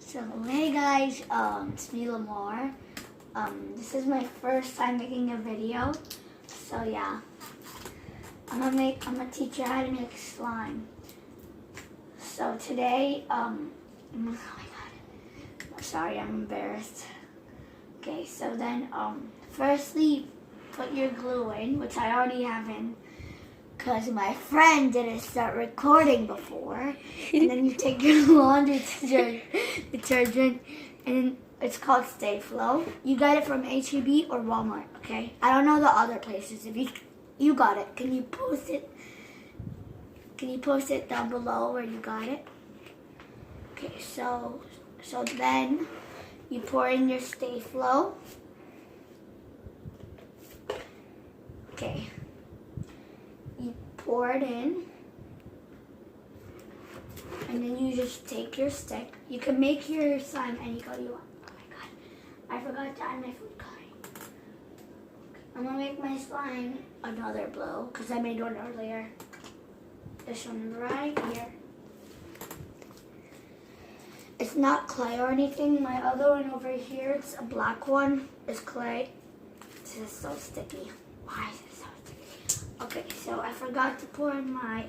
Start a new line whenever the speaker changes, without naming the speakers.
So hey guys, it's me Lamar. This is my first time making a video. So yeah, I'm gonna teach you how to make slime. So today, oh my god, sorry, I'm embarrassed. Okay, so then firstly, put your glue in, which I already have in, because my friend didn't start recording before. And then you take your laundry detergent, and it's called Stay Flow. You got it from H-E-B or Walmart, okay? I don't know the other places. If you got it, can you post it? Can you post it down below where you got it? Okay, so then you pour in your Stay Flow. Okay. You pour it in, and then you just take your stick. You can make your slime any color you want. Oh my god, I forgot to add my food coloring. I'm gonna make my slime another blue because I made one earlier. This one right here. It's not clay or anything. My other one over here, it's a black one, is clay. This is so sticky. Why is it so sticky? Okay, so I forgot to pour in my